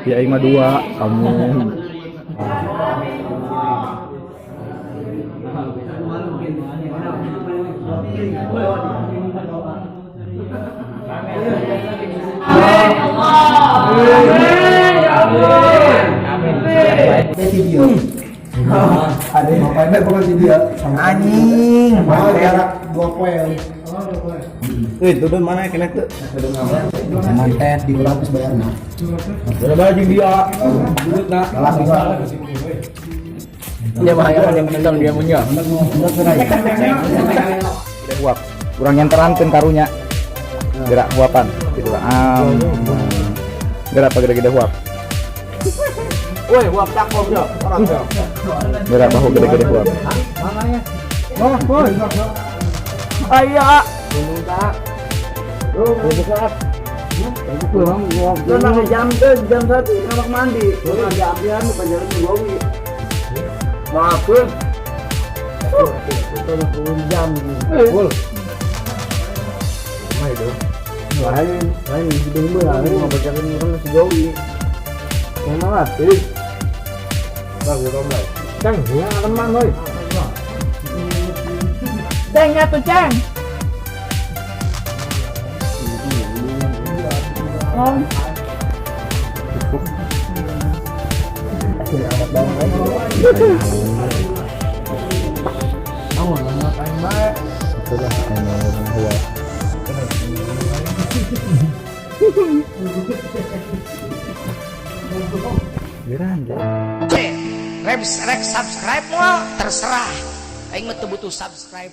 Ya aing mah 2, kamu. Ada yang ngapain pokoknya dia Anjing. jarak 2 poin. Itu tuh mana kena tuh? Mantet di lapis bayarnya. Udah baju dia. Duit nak. Lapis. Dia bahaya yang menentang dia punya. Gede huap. Kurang yang terankeun karunya. Gerak huapan gitu lah. Gerak apa gede-gede huap. Woi, huap cakep ya. Gerak bahu gede-gede huap. Mananya? Wah, boy. Aya. Karena jam 1 kamar mandi. Karena jam pajaran gowi. Maafin. Jam. Full. Mai do. Lain hidung belah mau pajaran orang si gowi. Memang mati. Bagus romai. Cang, ya teman oi. Cang atuh cang. Itulah emang huap. Geran deh. Rek subscribe mau terserah. Aing mah teu butuh subscribe.